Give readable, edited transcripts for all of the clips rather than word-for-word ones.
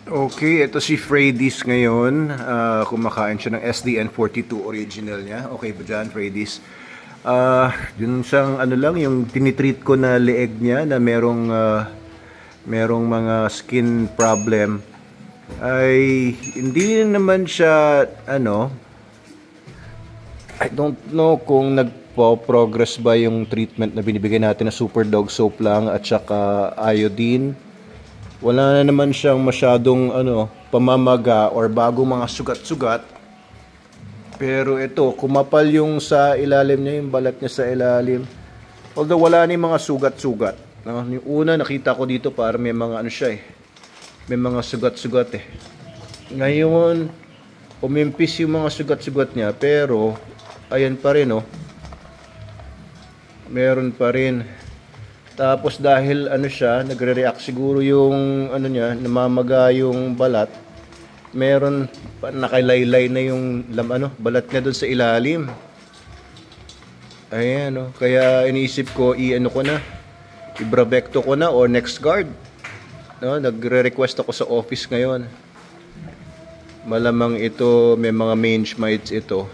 Okay, ito si Freddy's ngayon. Kumakain siya ng SDN42 original niya. Okay ba dyan, Freddy's? Yun siyang ano lang, yung tinitreat ko na leeg niya na merong mga skin problem. Ay hindi naman siya I don't know kung nagpo-progress ba yung treatment na binibigay natin na Super Dog Soap lang at saka iodine. Wala na naman siyang masyadong pamamaga or bagong mga sugat-sugat. Pero ito, kumapal yung sa ilalim niya, yung balat niya sa ilalim. Although wala na yung mga sugat-sugat. No? Yung una nakita ko dito para may mga may mga sugat-sugat eh. Ngayon, umimpis yung mga sugat-sugat niya, pero ayan pa rin meron pa rin. Tapos dahil siya, nagre-react siguro yung niya, namamaga yung balat. Meron nakalaylay na yung balat niya doon sa ilalim. Ayan kaya iniisip ko i-bravecto ko na o NexGard. Nagre-request ako sa office ngayon. Malamang ito may mga mange mites ito.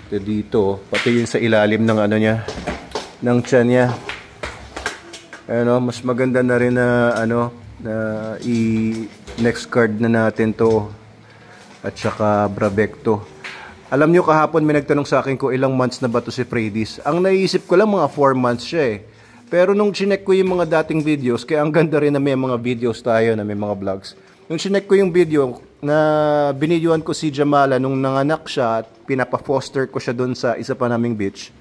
Dito, pati yun sa ilalim ng niya, ng tiyan niya. Mas maganda na rin na NexGard na natin to at saka bravecto. Alam nyo, kahapon may nagtanong sa akin ko ilang months na ba to si Freddy's. Ang naisip ko lang mga 4 months siya eh. Pero nung chinek ko yung mga dating videos, kaya ang ganda rin na may mga videos tayo, na may mga vlogs. Nung chinek ko yung video na binidyoan ko si Jamala nung nanganak siya at pinapa-foster ko siya doon sa isa pa naming beach.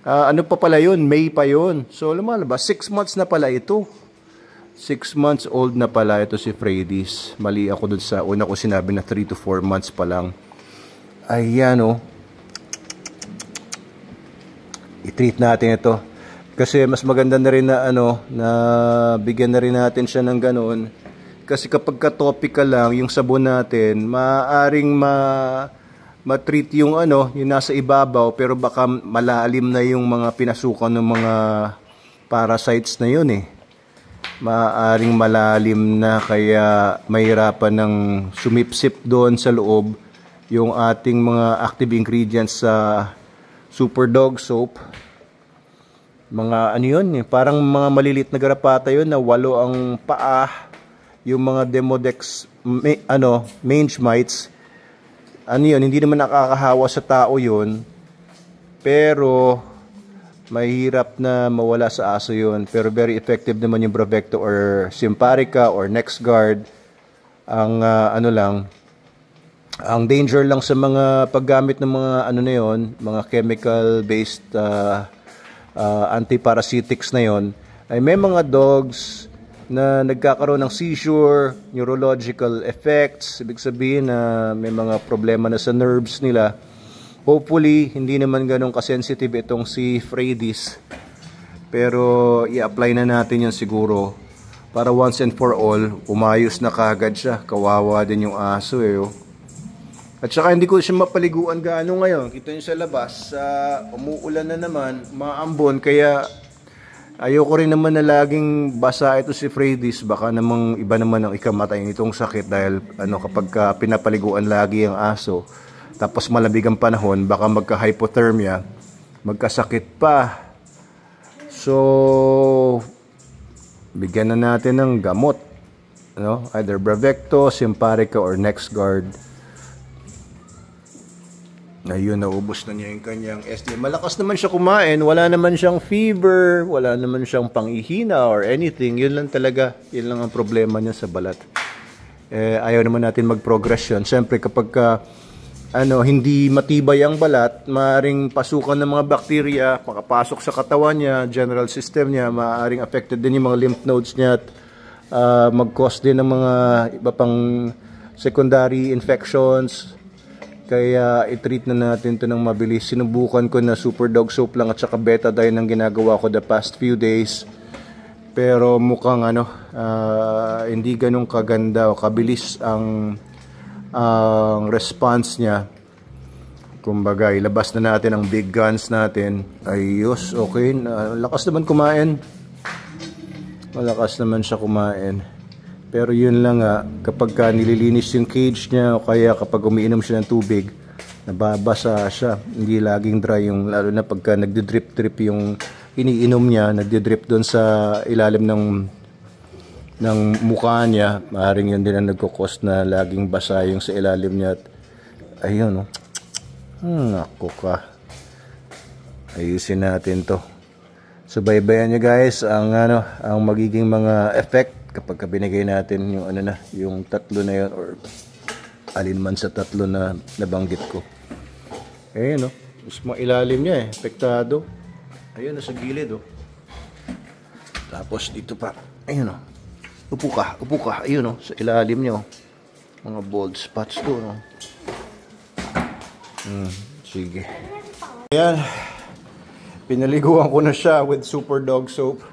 Ano pa pala yun? May pa yun. So lumalabas, 6 months na pala ito. 6 months old na pala ito si Freddy's. Mali ako dun sa una ko sinabi na 3 to 4 months pa lang. Ayan i-treat natin ito. Kasi mas maganda na rin na na bigyan na rin natin siya ng ganoon. Kasi kapag ka-topical lang yung sabon natin, maaaring ma-treat yung yung nasa ibabaw, pero baka malalim na yung mga pinasukan ng mga parasites na yun eh. Maaaring malalim na, kaya mahirapan ng sumipsip doon sa loob yung ating mga active ingredients sa Super Dog Soap. Mga parang mga malilit na garapata yun na 8 ang paa, yung mga Demodex mange mites. Hindi naman nakakahawa sa tao yun, pero mahirap na mawala sa aso yun. Pero very effective naman yung bravecto or Simparica or NexGard. Ang ang danger lang sa mga paggamit ng mga mga chemical based antiparasitics na yon, ay may mga dogs na nagkakaroon ng seizure, neurological effects, ibig sabihin na may mga problema na sa nerves nila. Hopefully, hindi naman ganun kasensitive itong si Freddy's. Pero i-apply na natin yan siguro para once and for all, umayos na kagad siya. Kawawa din yung aso At saka hindi ko siya mapaliguan gaano ngayon. Kita nyo sa labas, umuulan na naman, maambon, kaya ayoko rin naman na laging basa ito si Freddy's. Baka namang iba naman ang ikamatay nitong sakit dahil kapag pinapaliguan lagi ang aso, tapos malamig ang panahon, baka magka-hypothermia, magkasakit pa. So, bigyan na natin ng gamot. Either bravecto, Simparica, or NexGard. Ayun, naubos na niya yung kanyang SD. Malakas naman siya kumain, wala naman siyang fever, wala naman siyang pangihina or anything. Yun lang talaga, yun lang ang problema niya sa balat. Ayaw naman natin mag-progress yun. Siyempre kapag hindi matibay ang balat, maaaring pasukan ng mga bakterya, makapasok sa katawan niya, general system niya, maaaring affected din yung mga lymph nodes niya at mag-cause din ng mga iba pang secondary infections. Kaya i-treat na natin ito ng mabilis. Sinubukan ko na Super Dog Soap lang at saka Betadine ang ginagawa ko the past few days. Pero mukhang hindi ganun kaganda o kabilis ang response niya. Kumbaga, ilabas na natin ang big guns natin. Ayos, okay. Lakas naman kumain. Malakas naman siya kumain. Pero yun lang nga, kapag ka nililinis yung cage niya o kaya kapag umiinom siya ng tubig, nababasa siya. Hindi laging dry yung, lalo na pagka nagdi-drip-drip yung iniinom niya, nagdi-drip doon sa ilalim ng mukha niya. Maaaring yun din ang nagkukos na laging basa yung sa ilalim niya. At ayun, oh. Ako ka. Ayusin natin to. Subaybayan nyo guys ang magiging mga effect kapag binigay natin yung yung tatlo na yun or alinman sa tatlo na nabanggit ko. Ayun, mismo ilalim niya apektado. Ayun, nasa gilid Tapos dito pa. Ayun, upo ka. Ayun, sa ilalim niya mga bald spots to, sige. Ayan. Pinaliguan ko na siya with Super Dog Soap.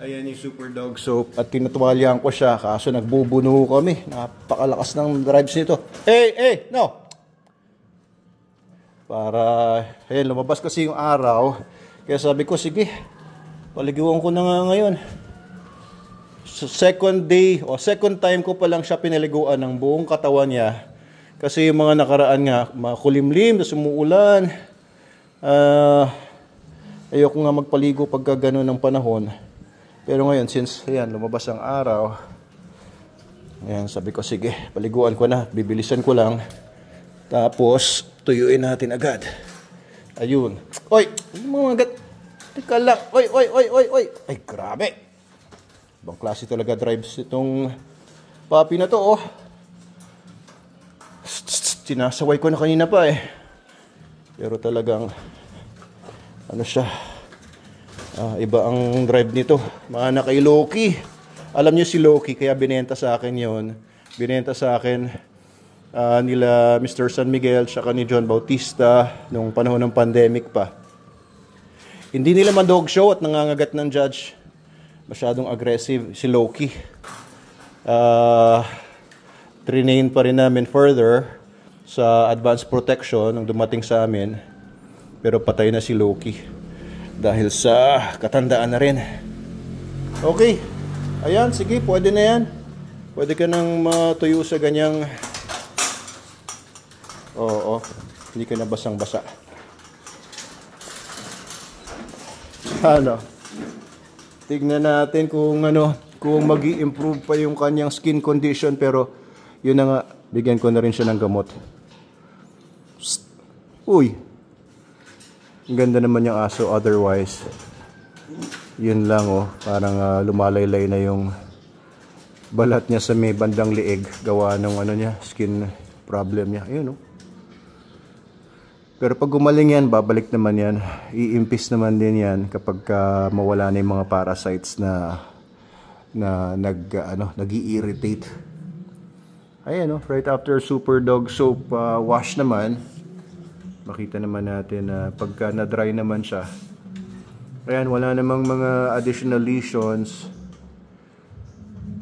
Ayan yung Super Dog Soap. At tinatuwalyan ko siya. Kaso nagbubuno kami. Napakalakas ng drives nito. Hey, no! Para, ayan, lumabas kasi yung araw. Kaya sabi ko, sige, paliguan ko na nga ngayon. So, second time ko pa lang siya pinaliguan ng buong katawan niya. Kasi yung mga nakaraan nga, makulimlim, sumuulan. Ayoko nga magpaligo pagka gano'n ng panahon. Pero ngayon, since ayan, lumabas ang araw, ayan, sabi ko, sige, paliguan ko na, bibilisan ko lang. Tapos, tuyuin natin agad. Ayun. Oy! Mga agad. Teka lang. Oy! Ay, grabe. Ibang klase talaga drives itong puppy na to, Sinasaway ko na kanina pa Pero talagang, siya. Iba ang drive nito. Mana kay Loki. Alam niyo si Loki, kaya binenta sa akin yon. Binenta sa akin nila Mr. San Miguel tsaka ni John Bautista nung panahon ng pandemic pa. Hindi nila ma-dog show at nangangagat ng judge. Masyadong aggressive si Loki. Trinain pa rin namin further sa advanced protection nung dumating sa amin. Pero patay na si Loki. Dahil sa katandaan na rin. Okay. Ayan, sige, pwede na yan. Pwede ka nang matuyo sa ganyang... Oo, hindi ka na basang-basa. Tignan natin kung kung mag-i-improve pa yung kanyang skin condition. Pero, yun na nga, bigyan ko na rin siya ng gamot. Psst. Uy! Ang ganda naman yung aso otherwise. Yun lang parang lumalaylay na yung balat niya sa may bandang liig gawa ng niya, skin problem niya. Ayun Pero pag gumaling yan, babalik naman yan. Iimpis naman din yan kapag mawala na yung mga parasites na nag-i-irritate. Ayan right after Super Dog Soap wash naman. Makita naman natin na pagka na-dry naman siya. Ayan, wala namang mga additional lesions.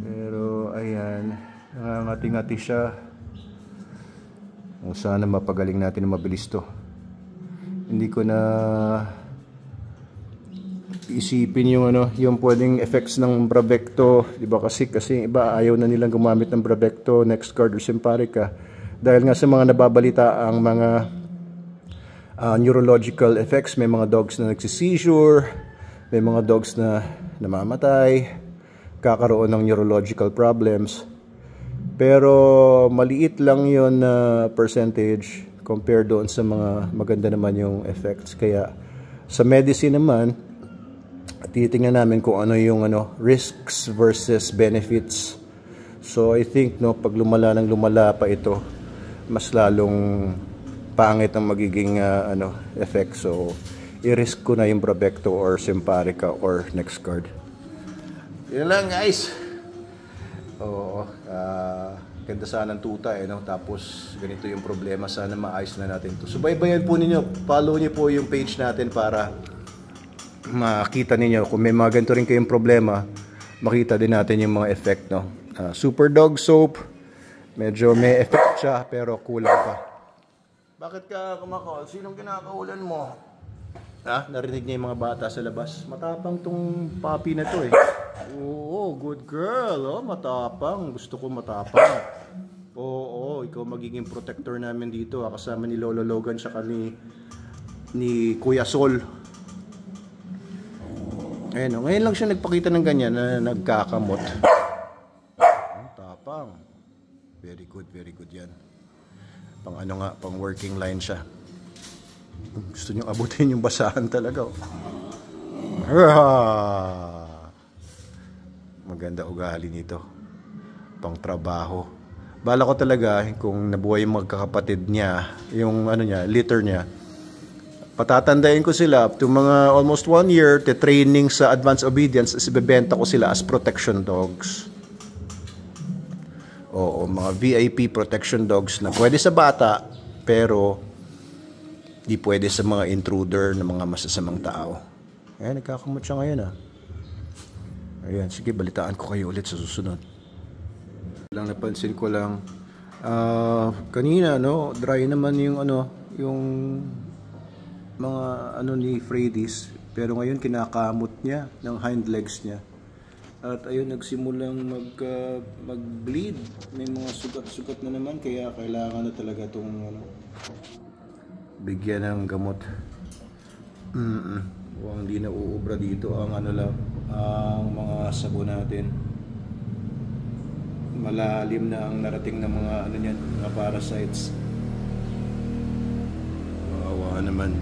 Pero, ayan, nangangati-ngati siya. Sana mapagaling natin na mabilis to. Hindi ko na isipin yung pwedeng effects ng Bravecto. Diba kasi iba ayaw na nilang gumamit ng Bravecto, NexGard or Simparica. Dahil nga sa mga nababalita ang mga neurological effects. May mga dogs na nagsi-seizure, may mga dogs na namamatay, kakaroon ng neurological problems. Pero maliit lang yon na percentage compared doon sa mga maganda naman yung effects. Kaya sa medicine naman, titingnan namin kung ano yung risks versus benefits. So I think pag lumala pa ito, mas lalong pangit ang magiging effect. So, i-risk ko na yung Bravecto or Simparica or NexGard. Yun lang guys. Ganda sana ng tuta Tapos ganito yung problema. Sana maayos na natin to. Subaybayan po ninyo. Follow niyo po yung page natin para makita ninyo kung may mga ganito rin kayong problema. Makita din natin yung mga effect Super Dog Soap. Medyo may effect siya pero kulang pa. Bakit ka kumakahol? Sinong kinakaulan mo? Narinig niya yung mga bata sa labas. Matapang tong puppy na to eh. Oo, good girl. Matapang. Gusto ko matapang. Oo, ikaw magiging protector namin dito. Kasama ni Lolo Logan saka ni Kuya Sol. Ayan, ngayon lang siya nagpakita ng ganyan na nagkakamot. Tapang. Very good yan. Pang ano nga, pang working line siya. Gusto nyo abutin yung basahan talaga. Maganda ugali nito. Pang trabaho. Bala ko talaga kung nabuhay yung magkakapatid niya, yung ano niya, litter niya. Patatandayin ko sila up to mga almost 1 year to training sa advanced obedience, ibebenta ko sila as protection dogs. Oo, mga VIP protection dogs na pwede sa bata, pero di pwede sa mga intruder na mga masasamang tao. Ayan, nagkakamot siya ngayon Ayan, sige, balitaan ko kayo ulit sa susunod. Lang napansin ko lang, kanina, dry naman yung yung mga ni Freddy's. Pero ngayon kinakamot niya ng hind legs niya. At ayun, nagsimulang mag-bleed. May mga sugat-sugat na naman, kaya kailangan na talaga itong bigyan ng gamot. Hindi na uubra dito ang ang mga sabon natin. Malalim na ang narating ng mga mga parasites. Maawa naman.